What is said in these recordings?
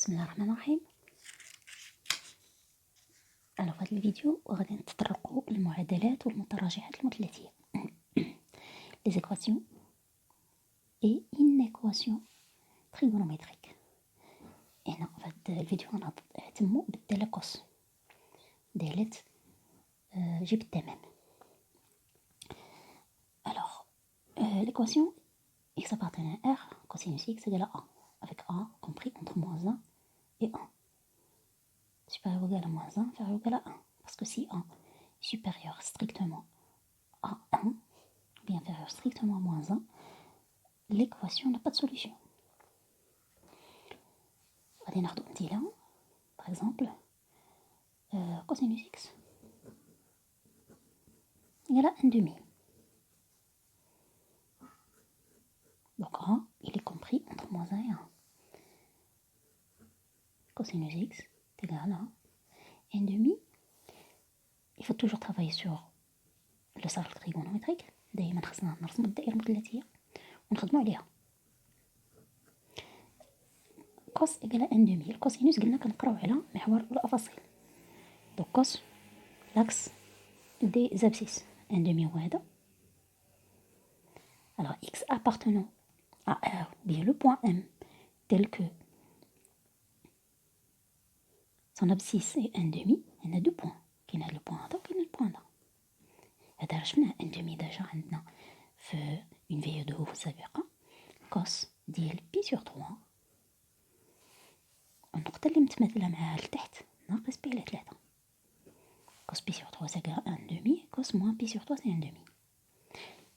بسم الله الرحمن الرحيم. في هذا الفيديو غادي نتطرقوا للمعادلات والمتراجعات المثلثيه les équations et une équation trigonométrique. هنا في هذا الفيديو غنهتموا بالداله كوس دالة جيب التمام. Alors l'équation x appartenant à r cosinus x égale à 1 avec a compris entre moins 1 et 1 supérieur ou égal à moins 1, inférieur ou égal à 1. Parce que si 1 est supérieur strictement à 1, ou bien inférieur strictement à moins 1, l'équation n'a pas de solution. On va donner un petit par exemple, cosinus x égale à 1 demi. Donc a, il est compris entre moins 1 et 1. Cosinus x est égal à 1 demi. Il faut toujours travailler sur le cercle trigonométrique. دائما خصنا نرسموا الدائرة المثلثية ونخدموا عليها. كوس إيكال 1 demi. الكوسينوس قلنا كنقراو على محور الأفاصيل. دونك كوس لاكس دي زابسيس 1 demi هو هذا. Alors x appartenant à R, bien le point M, tel que son abscisse est 1 demi, il y en a 2 points. كاين هذا البوان هذا وكاين البوان هذا. هذا شفناه 1 demi ديجا عندنا في une فيديو في السابقة. كوس ديال بي سور 3 النقطة اللي متماثلة معاها لتحت ناقص بي على 3. كوس بي سور 3 c'est égal à 1 demi, كوس موان بي سور 3 c'est 1 demi.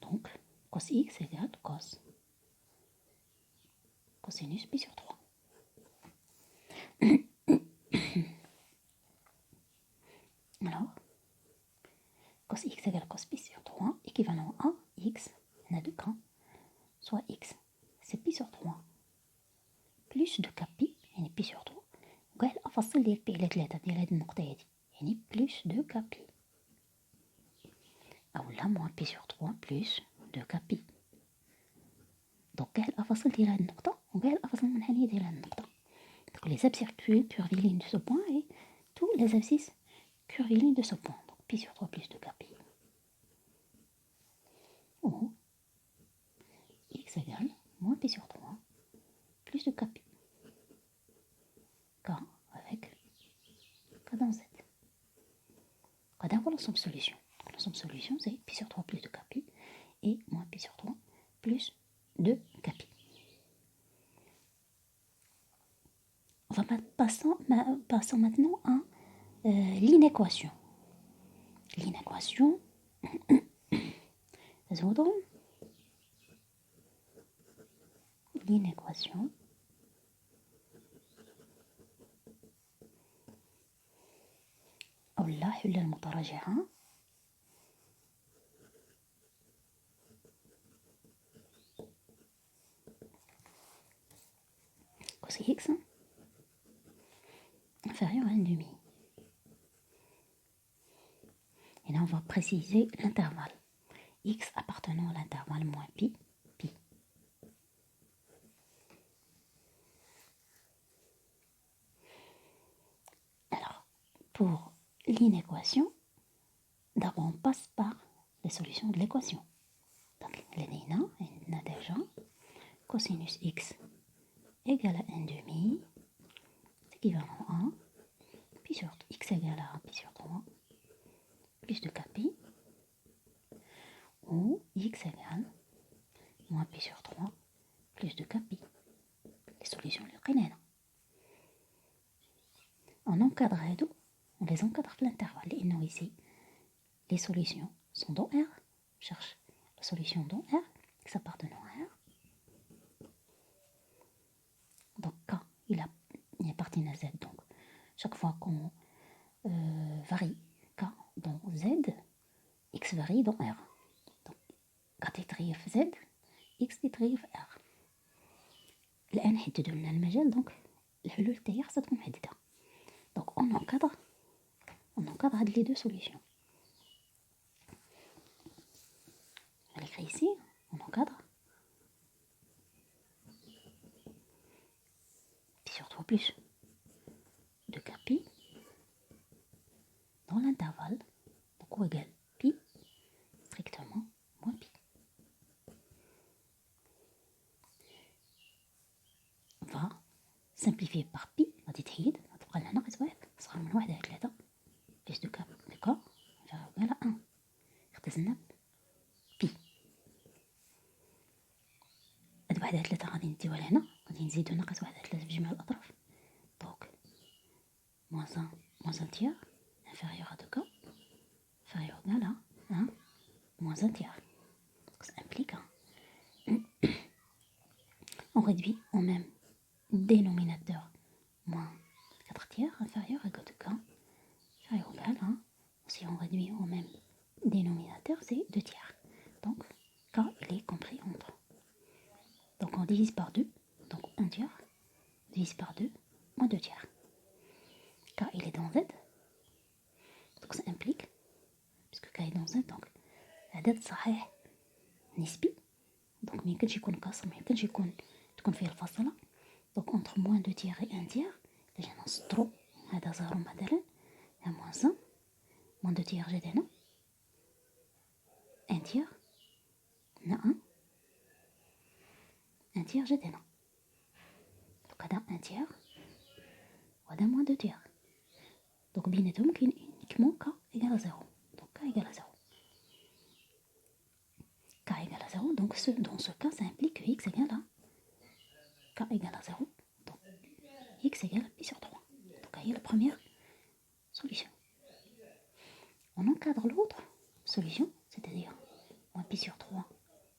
Donc cos x égale cos cosinus pi sur 3. Alors, cos x égale cos pi sur 3, équivalent à x, on a deux camps, soit x, c'est pi sur 3, plus 2 pi, يعني pi sur 3, وقال أفصل ديال pi على 3 ديال هاد النقطة هادي، يعني plus 2 pi. أو لا moins pi sur 3 plus 2 pi. Donc قال الأفاصيل ديال هاد النقطة وقال الأفاصيل المنحنية ديال هاد النقطة. Donc les abscisses curvilignes de ce point et tous les abscisses curvilignes de ce point. Donc pi sur 3 plus 2 pi. Ou x égale moins pi sur 3 plus 2 pi. K avec K dans Z. K dans l'ensemble solution. L'ensemble solution c'est pi sur 3 plus 2 pi et moins pi sur 3 plus 2 pi. On va passer maintenant à l'inéquation. L'inéquation l'inéquation أو لا حل المتراجعة cos x inférieur à 1 demi. Et là on va préciser l'intervalle x appartenant à l'intervalle moins pi. Alors pour l'inéquation, d'abord on passe par les solutions de l'équation. Donc on a déjà cosinus x égale à 1 demi, c'est équivalent à pi sur x égale à pi sur 3 plus 2 pi, ou x égale moins pi sur 3 plus 2 pi. Les solutions les قلنا. On encadre on les encadre في l'intervalle. Et non, ici, les solutions sont dans R. On cherche la solution dans R, x appartenant à R. Donc K, il appartient à Z. Donc chaque fois qu'on varie K dans Z, X varie dans R. Donc K تتغير في Z, X تتغير في R. الآن حددوا لنا المجال، donc الحلول تاعي خاصها تكون محددة. Donc on encadre هاد les deux solutions. On l'écrit ici, on encadre pi sur 3 plus simplifié par pi غادي تحيد غتبقى لنا ناقص واحد صغر من 1 على 3 بلس دو كا على 1 اختزلنا بي. هاد 1 على 3 غادي نديوها لهنا غادي نزيدو ناقص 1 على 3 في جميع الأطراف دونك moins un tiers inférieur à 2k inférieur ou égal à 1 moins un tiers. Donc ça implique on réduit au même dénominateur moins 4 tiers inférieur à 2k inférieur ou égal à 1. Si on réduit au même dénominateur, c'est 2 tiers. Donc k il est compris entre. Donc on divise par 2, donc 1 tiers, on divise par 2, moins 2 tiers. K il est dans Z, donc ça implique, puisque K est dans Z, donc العدد صحيح نسبي دونك ميمكنش يكون كسر ميمكنش تكون فيه الفاصلة دونك entre moins 2 tiers et 1 tiers اللي جينا نسطرو هذا زيرو مثلا moins 1 moins 2 tiers جات هنا 1 tiers هنا 1 tiers جات هنا دونك هذا 1 tiers وهذا moins 2 tiers دونك بيناتهم كاين uniquement k égale à 0 donc k égale à 0 k égale à 0, donc dans ce cas, ça implique que x égale à k égale à 0, donc x égale à pi sur 3. Donc, il y a la première solution. On encadre l'autre solution, c'est-à-dire moins pi sur 3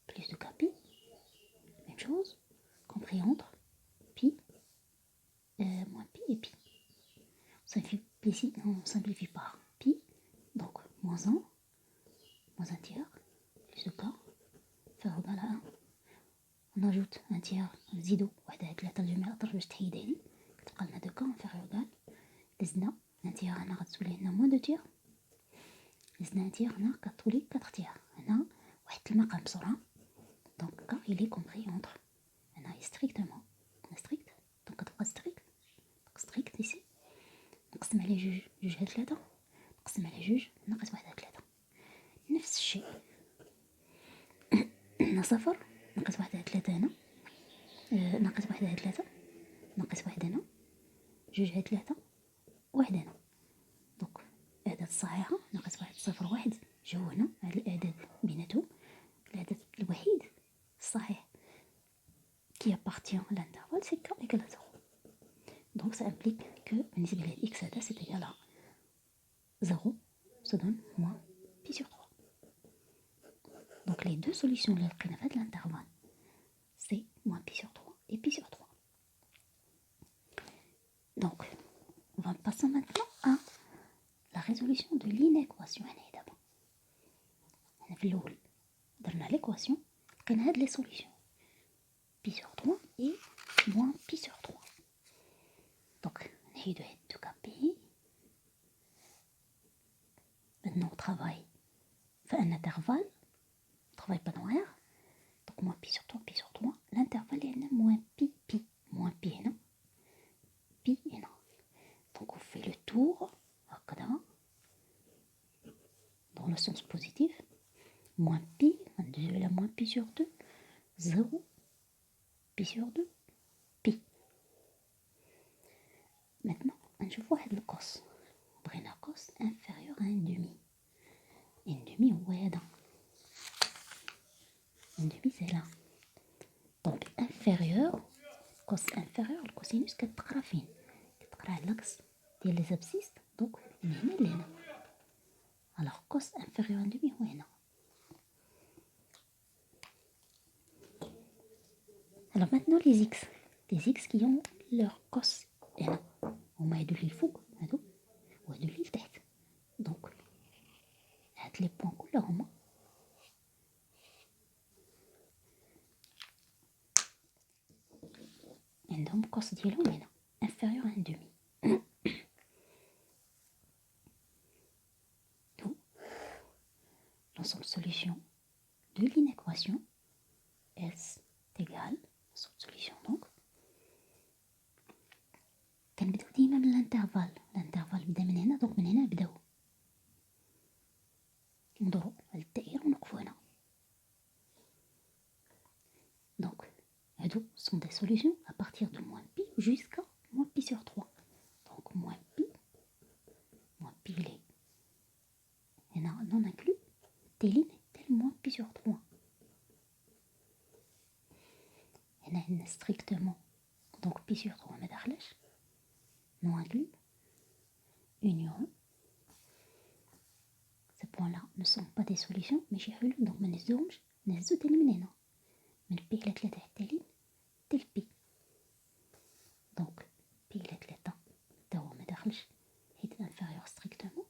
plus de k pi, même chose, compris entre pi, moins pi et pi. On simplifie par pi, donc moins 1, moins 1 tiers, plus de k, faire égal à 1. On ajoute un tiers, نزيدو 1 على 3 لجميع الأطراف باش تحيد هادي كتبقى لنا 2 كا faire égal دزنا un tiers هنا غتولي لنا moins 2 tiers دزنا un tiers هنا كتولي 4 tiers هنا واحد المقام بسرعة donc k il est compris entre هنا strictement strict donc كتبقى strict donc strict ici نقسم عليه جوج على 3 نقسم عليه جوج ناقص 1 على 3 نفس الشيء هنا صفر ناقص 1 على 3 هنا ناقص 1 على 3 ناقص 1 هنا جوج على 3 1 هنا دونك الأعداد الصحيحة ناقص 1 صفر 1 جاو هنا هاد الأعداد بيناتهم العدد الوحيد الصحيح qui appartient à l'intervalle c'est k égale à 0 donc ça implique que بالنسبة لهاد x هذا c'est égal à 0 se donne moins pi sur 3. Donc les deux solutions de l'intervalle, c'est moins pi sur 3 et pi sur 3. Donc, on va passer maintenant à la résolution de l'inéquation. On a l'équation, on a les solutions. Pi sur 3 et moins pi sur 3. Donc, on a de pi. Maintenant, on travaille un intervalle. On ne travaille pas dans R. Donc, moins pi sur 3. L'intervalle est moins pi. Moins pi est non. Pi est non. Donc, on fait le tour. Dans le sens positif. Moins pi. On devient la moins pi sur 2. 0. Pi sur 2. Pi. Maintenant, je vois le cos. On prend un cos inférieur à 1,5. 1,5 هو هذا. 1,5 c'est là. Donc inférieur, cos inférieur, le cosinus كتقرا فين؟ كتقرا على l'axe ديال les abscisses donc من هنا لهنا. Alors cos inférieur à 1,5 هو هنا. Alors maintenant les x qui ont leur cos هنا هما هادو اللي الفوق هادو وهادو اللي لتحت. Donc هاد لي بوين كلها هما عندهم كوس ديالهم هنا inférieur à 1,5. Donc l'ensemble solution de l'inéquation S égale l'ensemble solution donc كنبداو ديما من الانترفال بدا من هنا دونك من هنا نبداو ندورو على الدائره ونوقفو هنا donc هادو sont des solutions à partir de moins pi jusqu'à pi sur 3. Donc moins pi il est non inclus, تالي moins pi sur 3. هنا strictement donc pi sur 3 ما داخلش non inclus union. Ces points-là ne sont pas des solutions ماشي حلول donc ما نهزوهمش نهزو تالي من هنا من بي إلى 3 حتى لين تال بي donc بي إلى 3 تا هو ما داخلش حيت inférieur strictement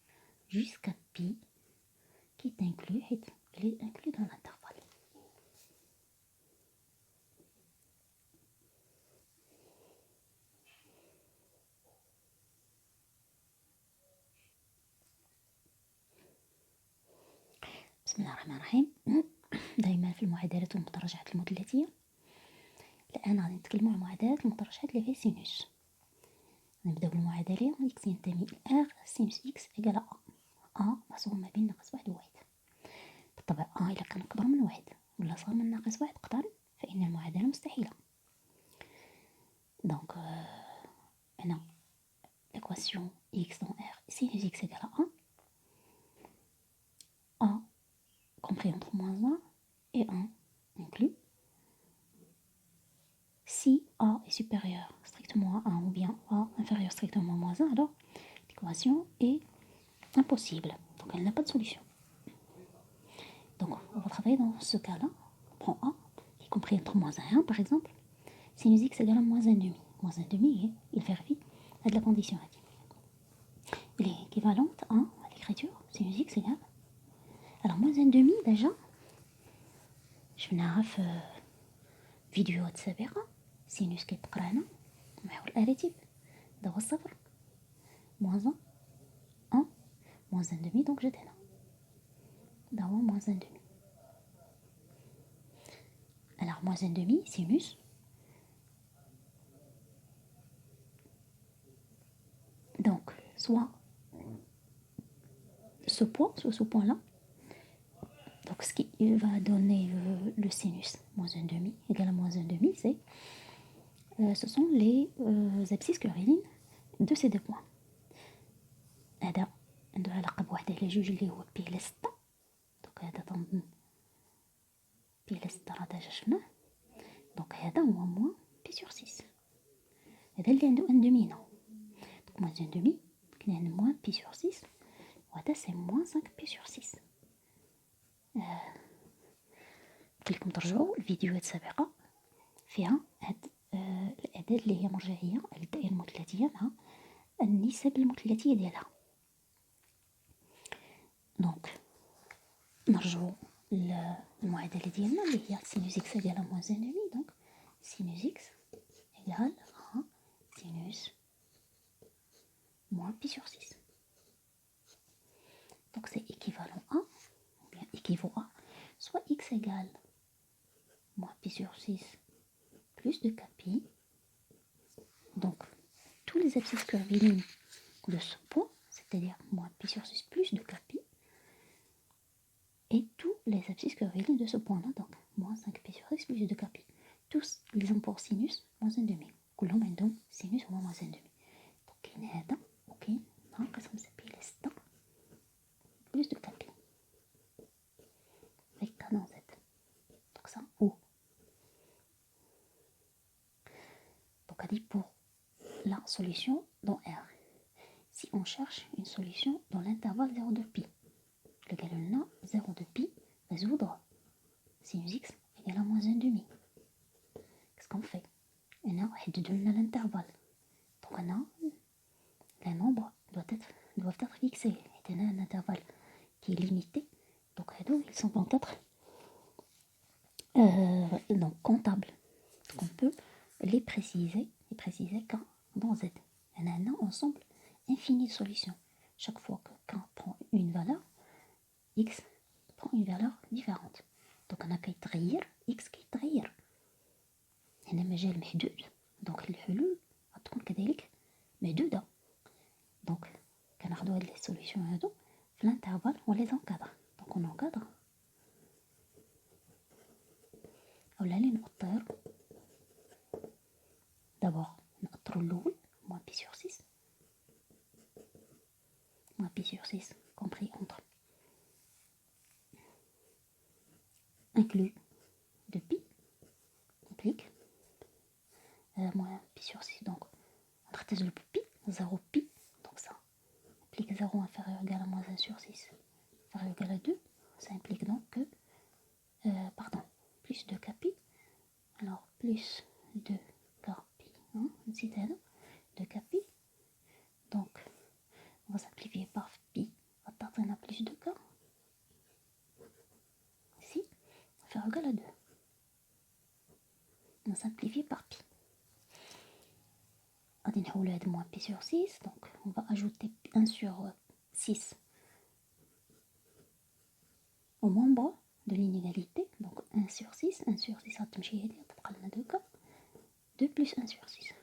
jusqu'à pi qui est inclus حيت il est inclus dans l'intervalle. بسم الله الرحمن الرحيم. دائما في المعادلات والمترجحات المثلثيه الان غادي نتكلموا على المعادلات المترجحات اللي فيها سينوس. نبداو بالمعادله اكس ينتمي ل ار سينوس اكس ايكال ا محصور ما بين ناقص واحد وواحد. بالطبع الا كان اكبر من واحد ولا صغر من ناقص واحد قطعا فان المعادله مستحيله. دونك هنا l'équation x dans r sinus x égale à 1 a compris entre moins 1 et 1 inclus si a est supérieur strictement à 1 ou bien a inférieur strictement à moins 1, alors l'équation est impossible, donc elle n'a pas de solution. Donc on va travailler dans ce cas-là. On prend a qui est compris entre moins 1 et 1 par exemple, sinus x égale à moins 1 demi. Moins 1 demi, il vérifie à de la condition à il est équivalente à l'écriture sinus x égale. Alors moins 1 demi déjà شفناها في فيديوهات سابقة سينوس كيتقرانا محور الاريتيب هذا هو الصفر موان 1 موان 1 demi دونك جات هنا هذا هو موان 1 demi. Alors moins 1 demi sinus donc soit ce point, soit ce point là, donc ce qui va donner le sinus moins 1 demi égale à moins 1 demi, c'est ce sont les abscisses curvilines de ces deux points. هذا عنده علاقة بواحد على جوج اللي هو بي على 6 دونك هذا تنظن بي على 6 راه ديجا شفناه دونك هذا هو موان بي سور 6 هذا اللي عنده 1 دمي هنا دونك موان 1 دمي كاين هنا موان بي سور 6 وهذا سي موان 5 بي سور 6. قلت لكم ترجعوا الفيديوهات السابقة فيها هاد الأعداد اللي هي مرجعية على الدائرة المثلثية مع النسب المثلثية ديالها. دونك نرجعوا للمعادلة ديالنا اللي هي سينوس اكس égale à moins 1 demi. Donc sinus x égale à sinus moins pi sur 6. Donc c'est équivalent à, ou bien équivaut à, soit x égale moins pi sur 6 plus de kpi. Donc tous les abscisses curvilines de ce point, c'est-à-dire moins pi sur 6 plus de kpi, et tous les abscisses curvilines de ce point-là, donc moins 5pi sur 6 plus de kpi. Tous les ont pour sinus moins 1 demi. كلهم عندهم sinus هو moins 1 demi. donc كاين هذا وكاين ناقص 5pi على 6 plus de kpi avec k dans z. donc ça ou. donc هذه pour la solution dans R. Si on cherche une solution dans l'intervalle 0 de pi, le galon 0 de pi, résoudre sinus x égale à moins 1 demi. Qu'est-ce qu'on fait? On a l'intervalle. Donc on a les nombres doivent être fixés. Et on a un intervalle qui est limité. Donc ils sont peut-être donc comptables. Donc on peut les préciser quand dans z. On a un ensemble infini de solutions. Chaque fois que quand on prend une valeur, x prend une valeur différente. donc on a كيتغير x كيتغير هنا مجال محدود دونك الحلول غتكون كذلك محدوده. دونك كناخذوا هاد لي سوليوشن هادو في الانترفال و لي زونكادر. دونك اون انكادر اولا لي نأطر دابور نأطرو الاول موان moins pi sur 6. Moins pi sur 6, compris entre inclus de pi, implique moins pi sur 6. Donc, entre le pi, 0 pi, donc ça implique 0 inférieur ou égal à moins 1 sur 6, inférieur ou égal à 2. Ça implique donc que, plus 2k pi, alors plus 2k pi, c'est 2k pi, donc on va simplifier par pi, on va partir à plus 2k, ici, inférieur ou égal à 2. On va simplifier par pi. On va moins pi sur 6, donc on va ajouter 1 sur 6 au membre de l'inégalité, donc 1 sur 6, 1 sur 6 تبقى لنا 2k, 2 plus 1 sur 6.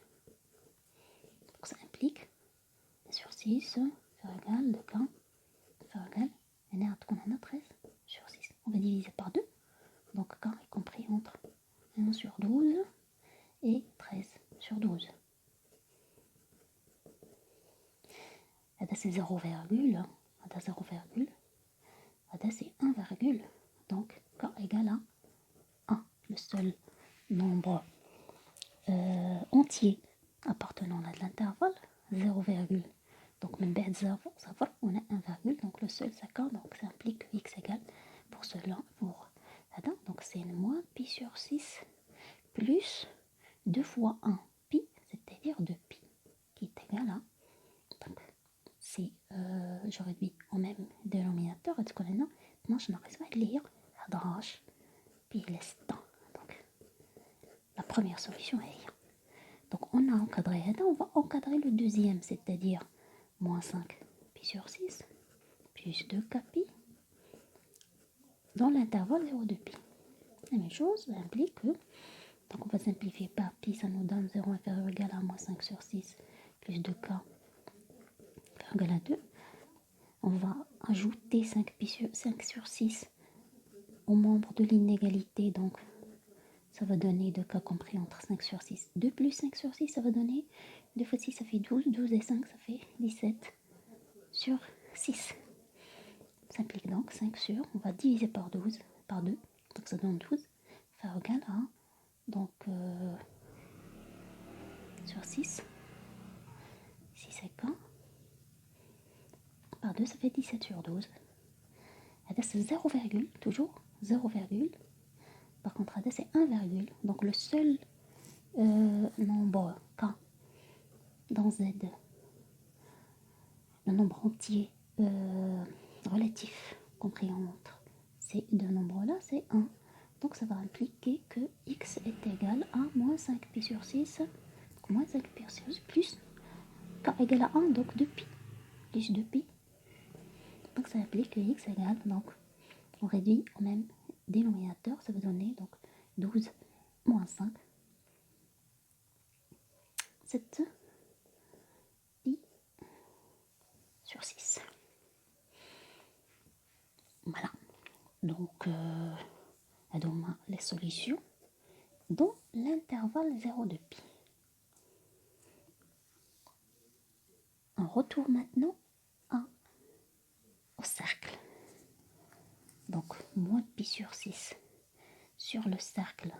Donc ça implique 1 sur 6 faire égal 2k faire égal, on a 13 sur 6. On va diviser par 2, donc k est compris entre 1 sur 12 et 13 sur 12. هذا c'est 0, هذا 0, هذا c'est 1, donc k égale à 1, le seul nombre entier appartenant à l'intervalle 0, donc من بعد 0 on a 1, donc le seul c'est k, donc ça implique que x égale pour cela, pour هذا, donc c'est moins pi sur 6 plus 2 fois 1 pi, c'est-à-dire 2 pi, qui est égal à, donc si je réduis au même dénominateur, تكون هنا 12 ناقص 1 اللي هي 11 pi less 1. Donc la première solution est hier. Donc on a encadré هذا, on va encadrer le deuxième, c'est-à-dire moins 5 pi sur 6 plus 2k pi dans l'intervalle 0,2 pi. La même chose, ça implique que, donc on va simplifier par pi, ça nous donne 0 inférieur ou égal à moins 5 sur 6 plus 2k inférieur ou égal à 2. On va ajouter 5 sur 6 aux membres de l'inégalité, donc ça va donner 2k compris entre 5 sur 6. 2 plus 5 sur 6, ça va donner 2 fois 6, ça fait 12. 12 et 5, ça fait 17 sur 6. Ça implique donc 5 sur, on va diviser par 12, par 2, donc ça donne 12, faire égal à, donc sur 6, 6 et k, par 2, ça fait 17 sur 12. C'est 0, toujours 0, par contre c'est 1, donc le seul nombre k dans Z, le nombre entier relatif compris entre ces deux nombres là, c'est 1. Donc ça va impliquer que x est égal à moins 5 pi sur 6, donc moins 5 pi sur 6 plus k égale à 1, donc 2 pi plus 2 pi. Donc ça implique que x égale, donc on réduit au même dénominateur, ça va donner donc 12 moins 5, 7 pi sur 6. Voilà, donc les solutions dans l'intervalle 0,2 pi. On retourne maintenant au cercle. Donc moins pi sur 6 sur le cercle.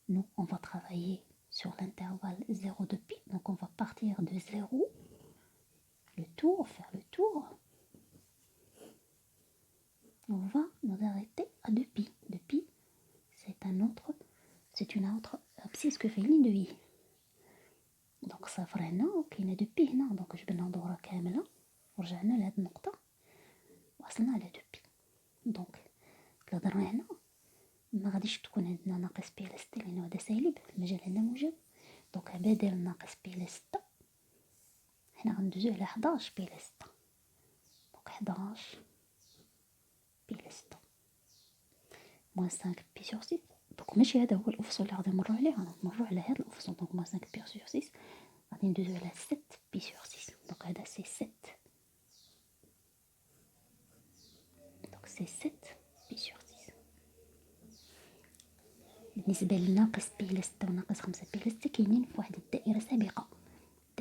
Nous, on va travailler sur l'intervalle 0,2 pi. Donc on va partir de 0, le tour, faire le tour. On va nous arrêter à 2 pi. 2 pi, c'est une autre abscisse que fait ligne de i. Donc صفر هنا وكاينه 2 بي هنا، دونك جبنا دوره كامله ورجعنا لهاد النقطه وصلنا على 2 بي. دونك إلا درنا هنا ما غاديش تكون عندنا ناقص بي على 6 لأنه هذا سالب، المجال عندنا موجب، دونك بدل ناقص بي على 6 حنا غندوزو على 11 بي على 6، دونك 11 بي على 6 موان 5 بي سور 6. دونك ماشي هذا هو الأفصل اللي غادي نمرو عليه، غنمرو على هاد الأفصل. دونك موان 5 بي سور 6 غادي ندوزو على 7 بي سور 6، دونك هذا سي 7، دونك سي 7 بي سور 6. بالنسبة لناقص بي على 6 وناقص 5 بي على 6 كاينين في واحد الدائرة سابقة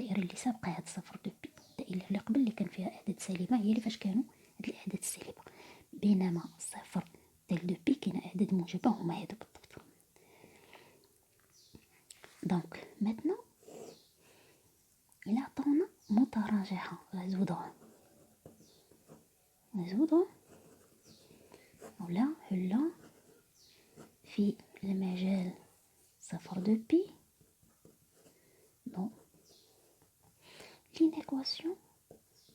الدائرة اللي سابقة هاد صفر دو بي، الدائرة اللي قبل اللي كان فيها أعداد سالبة هي اللي فاش كانوا هاد الأعداد السالبة، بينما صفر ديال دو بي كاين أعداد موجبة هما هادو بالضبط. دونك ماتنا إلا عطاونا متراجعة غنزودوها ولا حلة في المجال صفر دو بي دون l'inéquation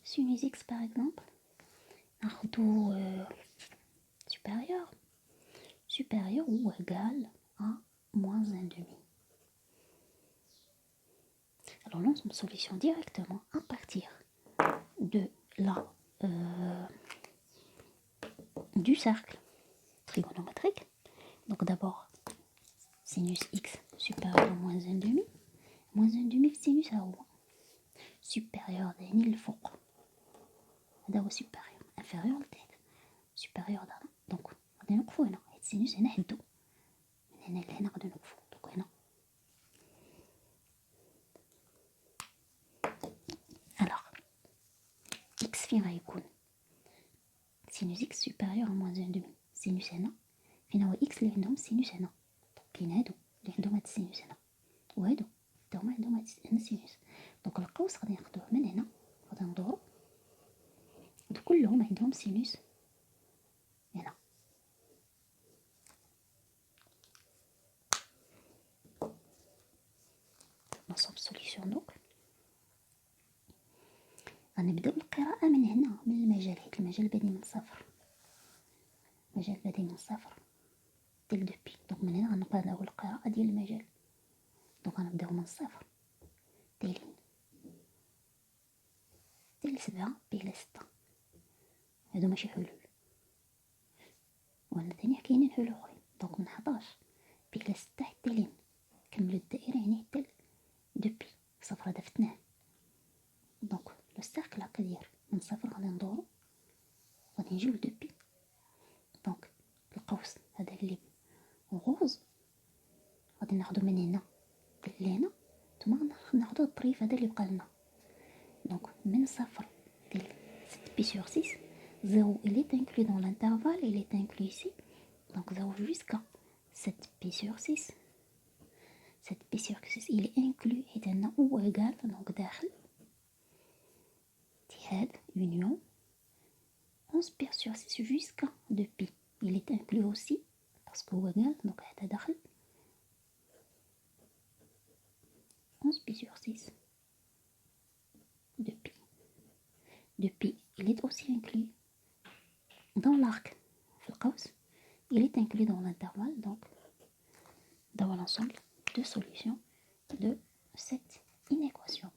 sinus x par exemple ناخدو supérieur ou égal à moins 1/2. Alors l'ensemble solution directement à partir de la du cercle trigonométrique. Donc d'abord sinus x supérieur à moins 1/2. moins 1/2 في sinus هو supérieur يعني الفوق، هذا هو supérieur. inférieur لتحت. supérieur هذا دونك غادي نوقفو هنا حيت sinus هنا حدو من هنا لهنا غادي نوقفو. دونك هنا alors x فين غيكون sinus x supérieur à moins 1/2. sinus هنا فين هو x اللي عندهم sinus هنا، كاين هادو اللي عندهم هاد السينوس هنا وهادو حتى هما عندهم هاد السينوس. دونك القوس غادي ناخدوه من هنا غادي ندورو هادو كلهم عندهم سينوس هنا. نصوب سوليسيون. دونك غنبداو القراءة من هنا من المجال، حيت المجال بادي من صفر، المجال بادي من صفر ديال دو بي. دونك من هنا غنبداو القراءة ديال المجال. دونك غنبداو من صفر دايرين ديال 7 بي على 6. هادو ماشي حلول، ولا تاني كاينين حلول اخرين. دونك من 11 بي على 6 حتى لين كملوا الدائرة يعني حتى دو بي. صفر هذا فتناه. دونك لو سيركل هكا داير من صفر غادي ندورو غادي نجيو لدو بي. دونك القوس هذا اللي غوز غادي ناخدو من هنا لهنا، ثم ناخدو الطريف هذا اللي بقى لنا. دونك من صفر ديال 7 بي sur 6 0 il est inclus dans l'intervalle, il est inclus ici. Donc 0 jusqu'à 7 pi sur 6. 7 pi sur 6 il est inclus حيت عندنا ou égal donc داخل اتحاد union 11 pi sur 6 jusqu'à 2 pi. Il est inclus aussi parce que ou égal donc هذا داخل 11 pi sur 6 2 pi. 2 pi il est aussi inclus dans l'arc في القوس. Il est inclus dans l'intervalle. Donc dans l'ensemble de solutions de cette inéquation.